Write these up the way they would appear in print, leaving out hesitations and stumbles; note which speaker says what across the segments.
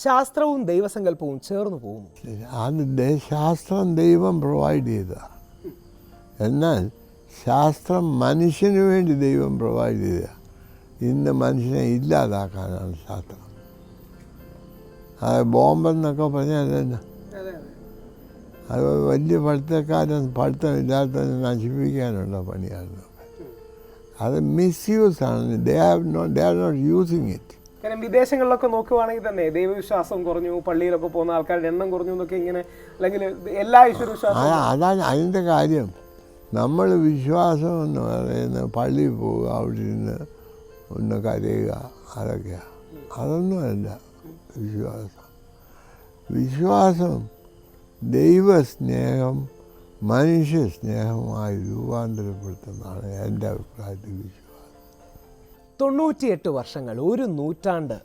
Speaker 1: ശാസ്ത്രവും ദൈവസങ്കല്പവും ചേർന്ന് പോകുന്നു.
Speaker 2: അത് ശാസ്ത്രം ദൈവം പ്രൊവൈഡ് ചെയ്ത, എന്നാൽ ശാസ്ത്രം മനുഷ്യന് വേണ്ടി ദൈവം പ്രൊവൈഡ് ചെയ്ത. ഇന്ന് മനുഷ്യനെ ഇല്ലാതാക്കാനാണ് ശാസ്ത്രം. അത് ബോംബെന്നൊക്കെ പറഞ്ഞാൽ തന്നെ അത് വലിയ പഠിത്തമില്ലാത്തതിനെ നശിപ്പിക്കാനുള്ള പണിയാണ്. അത് മിസ്യൂസാണ്. They are not using it.
Speaker 1: കാരണം വിദേശങ്ങളിലൊക്കെ നോക്കുവാണെങ്കിൽ തന്നെ ദൈവവിശ്വാസം കുറഞ്ഞു, പള്ളിയിലൊക്കെ പോകുന്ന ആൾക്കാരുടെ എണ്ണം കുറഞ്ഞു എന്നൊക്കെ ഇങ്ങനെ, അല്ലെങ്കിൽ എല്ലാ ഈശ്വരവിശ്വാസം.
Speaker 2: അതാണ് അതിൻ്റെ കാര്യം. നമ്മൾ വിശ്വാസം എന്ന് പറയുന്നത് പള്ളിയിൽ പോവുക, അവിടെ ഇരുന്ന് ഒന്ന് കരയുക, അതൊക്കെയാണ്. അതൊന്നുമല്ല വിശ്വാസം. വിശ്വാസം ദൈവസ്നേഹം മനുഷ്യ സ്നേഹമായി രൂപാന്തരപ്പെടുത്തുന്നതാണ് എൻ്റെ അഭിപ്രായത്തിൽ വിശ്വാസം.
Speaker 1: 98 വർഷങ്ങൾ, ഒരു നൂറ്റാണ്ട്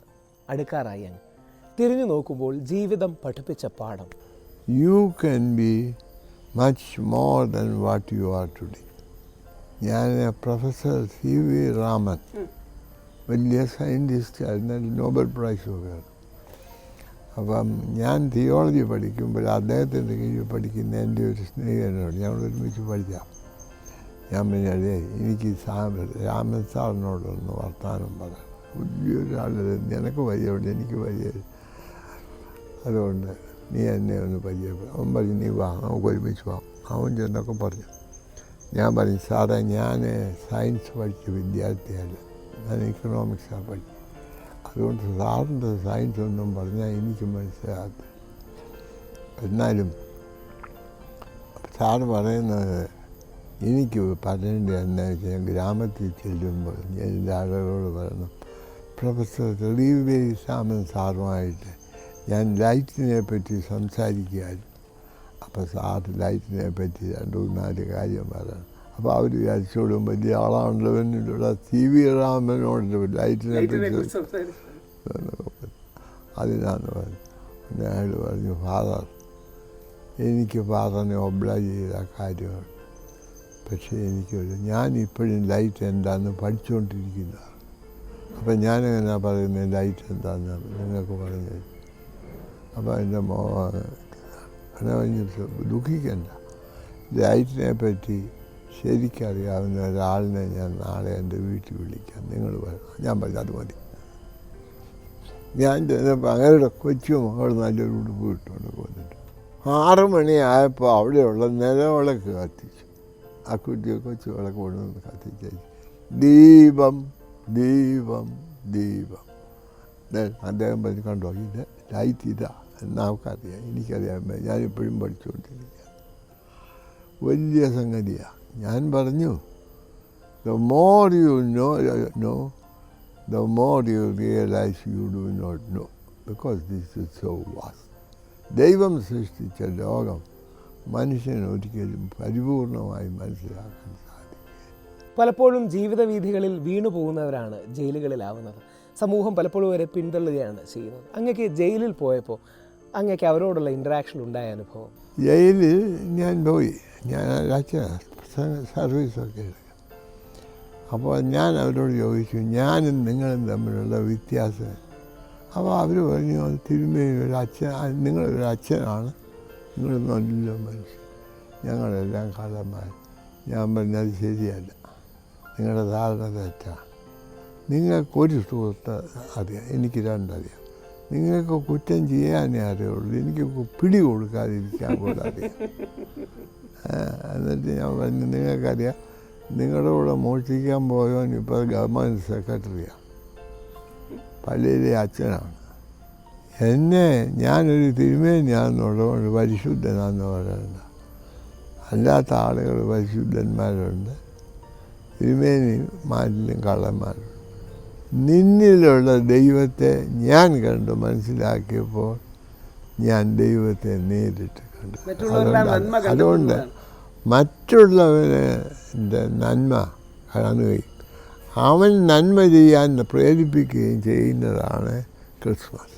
Speaker 1: അടുക്കാറായി. അങ്ങ് തിരിഞ്ഞു നോക്കുമ്പോൾ ജീവിതം പഠിപ്പിച്ച പാഠം.
Speaker 2: You can be much more than what you are today. ഞാൻ പ്രൊഫസർ CV രാമൻ, വലിയ സയൻറ്റിസ്റ്റ് ആയിരുന്നു, നോബൽ പ്രൈസ് ഒക്കെ. അപ്പം ഞാൻ തിയോളജി പഠിക്കുമ്പോൾ അദ്ദേഹത്തിൻ്റെ കീഴിൽ പഠിക്കുന്ന എൻ്റെ ഒരു സ്നേഹിതനോട് ഞങ്ങൾ ഒരുമിച്ച് പഠിക്കാം. ഞാൻ പിന്നെ എനിക്ക് രാമൻ സാറിനോടൊന്ന് വർത്തമാനം പറയാം. വലിയൊരാൾ, നിനക്ക് പരിചയമുണ്ട്, എനിക്ക് പരിചയം, അതുകൊണ്ട് നീ എന്നെ ഒന്ന് പരിചയപ്പെടും. അവൻ പറഞ്ഞു നീ വാ, നമുക്ക് ഒരുമിച്ച് പോകാം. അവൻ ചെന്നൊക്കെ പറഞ്ഞു. ഞാൻ പറഞ്ഞു സാറേ, ഞാൻ സയൻസ് പഠിച്ച വിദ്യാർത്ഥിയല്ല, ഞാൻ ഇക്കണോമിക്സാണ് പഠിച്ചത്, അതുകൊണ്ട് സാറിൻ്റെ സയൻസ് ഒന്നും പറഞ്ഞാൽ എനിക്ക് മനസ്സിലാകത്തില്ല. എന്നാലും സാറ് പറയുന്നത് എനിക്ക് പറയേണ്ടത് എന്താ വെച്ചാൽ, ഗ്രാമത്തിൽ ചെല്ലുമ്പോൾ ഞാൻ എൻ്റെ ആളുകളോട് പറയണം, പ്രൊഫസർ രാമൻ സാറുമായിട്ട് ഞാൻ ലൈറ്റിനെ പറ്റി സംസാരിക്കുകയായിരുന്നു. അപ്പോൾ സാറ് ലൈറ്റിനെ പറ്റി 2-4 കാര്യം പറയണം. അപ്പോൾ അവർ വിചാരിച്ചോളും വലിയ ആളാണല്ലോ, എന്നിലൂടെ CV രാമനോട് ലൈറ്റിനെ പറ്റി അതിനാന്ന് പറഞ്ഞു. പിന്നെ അയാൾ പറഞ്ഞു, ഫാദർ, എനിക്ക് ഫാദറിനെ ഒബ്ലൈജ് ചെയ്ത കാര്യമാണ്, പക്ഷേ ഞാനിപ്പോഴും ലൈറ്റ് എന്താണെന്ന് പഠിച്ചുകൊണ്ടിരിക്കുന്നതാണ്. അപ്പം ഞാനെങ്ങനെ പറയുന്നത് ലൈറ്റ് എന്താണെന്ന് നിങ്ങൾക്ക് പറഞ്ഞു. അപ്പോൾ എൻ്റെ ദുഃഖിക്കണ്ട, ലൈറ്റിനെ പറ്റി ശരിക്കറിയാവുന്ന ഒരാളിനെ ഞാൻ നാളെ എൻ്റെ വീട്ടിൽ വിളിക്കാം, നിങ്ങൾ പറയണം. ഞാൻ പറഞ്ഞു അത് മതി. ഞാൻ ചെന്നപ്പോൾ അങ്ങനെയുടെ കൊച്ചു മകൾ നല്ലൊരു ഉടുപ്പ് ഇട്ടുകൊണ്ട് പോന്നിട്ട് 6 മണിയായപ്പോൾ അവിടെയുള്ള നിലവിളക്ക് കത്തിച്ചു. ആ കുട്ടിയെ കൊച്ചു വിളക്ക് കൊണ്ടുവന്ന് കത്തിച്ചു. ദീപം ദീപം ദീപം. അദ്ദേഹം പറഞ്ഞു, കണ്ടോ ഇത് ലൈറ്റ് ഇതാ എന്നവർക്കറിയാം, എനിക്കറിയാൻ പറ്റും, ഞാനിപ്പോഴും പഠിച്ചുകൊണ്ടിരിക്കുക. വലിയ സംഗതിയാണ്. ഞാൻ പറഞ്ഞു, the more you know, the more you realize you do not know, because this is so vast. ദൈവം സൃഷ്ടിച്ച ലോകം മനുഷ്യന് ഒരിക്കലും പരിപൂർണമായി മനസ്സിലാക്കാൻ സാധിക്കും.
Speaker 1: പലപ്പോഴും ജീവിത വീഥികളിൽ വീണു പോകുന്നവരാണ് ജയിലുകളിലാവുന്നത്. സമൂഹം പലപ്പോഴും വരെ പിന്തള്ളുകയാണ് ചെയ്യുന്നത്. അങ്ങക്ക് ജയിലിൽ പോയപ്പോൾ അങ്ങക്ക് അവരോടുള്ള ഇൻറ്ററാക്ഷൻ ഉണ്ടായ അനുഭവം?
Speaker 2: ജയിലിൽ ഞാൻ പോയി, ഞാൻ സർവീസൊക്കെ എടുക്കും. അപ്പോൾ ഞാൻ അവരോട് ചോദിച്ചു, ഞാനും നിങ്ങളും തമ്മിലുള്ള വ്യത്യാസം. അപ്പോൾ അവർ പറഞ്ഞു, തിരുമേനി ഒരു അച്ഛൻ, നിങ്ങളൊരു അച്ഛനാണ്, നിങ്ങൾ നല്ല മനുഷ്യൻ, ഞങ്ങളെല്ലാം കള്ളന്മാർ. ഞാൻ പറഞ്ഞത് ശരിയല്ല, നിങ്ങളുടെ ധാരണ തെറ്റാണ്. നിങ്ങൾക്കൊരു സുഹൃത്ത് അറിയാം, എനിക്ക് 2 അറിയാം. നിങ്ങൾക്ക് കുറ്റം ചെയ്യാനേ അറിയുള്ളൂ, എനിക്ക് പിടി കൊടുക്കാതിരിക്കാൻ കൂടെ അറിയാം. എന്നിട്ട് ഞാൻ പറഞ്ഞു, നിങ്ങൾക്കറിയാം, നിങ്ങളുടെ കൂടെ മോഷ്ടിക്കാൻ പോയവൻ ഇപ്പോൾ ഗവൺമെൻറ് സെക്രട്ടറിയാണ്, പള്ളിയിലെ അച്ഛനാണ്. എന്നെ ഞാനൊരു തിരുമേനിയാണെന്നുള്ളതുകൊണ്ട് പരിശുദ്ധനാണെന്ന് പറയണ്ട. അല്ലാത്ത ആളുകൾ പരിശുദ്ധന്മാരുണ്ട്, തിരുമേനിമാരിലും കള്ളന്മാരുണ്ട്. നിന്നിലുള്ള ദൈവത്തെ ഞാൻ കണ്ടു മനസ്സിലാക്കിയപ്പോൾ ഞാൻ ദൈവത്തെ നേരിട്ട് കണ്ടു. അതുകൊണ്ട് മറ്റുള്ളവൻ്റെ നന്മ കാണുകയും അവൻ നന്മ ചെയ്യാൻ പ്രേരിപ്പിക്കുകയും ചെയ്യുന്നതാണ് ക്രിസ്മസ്.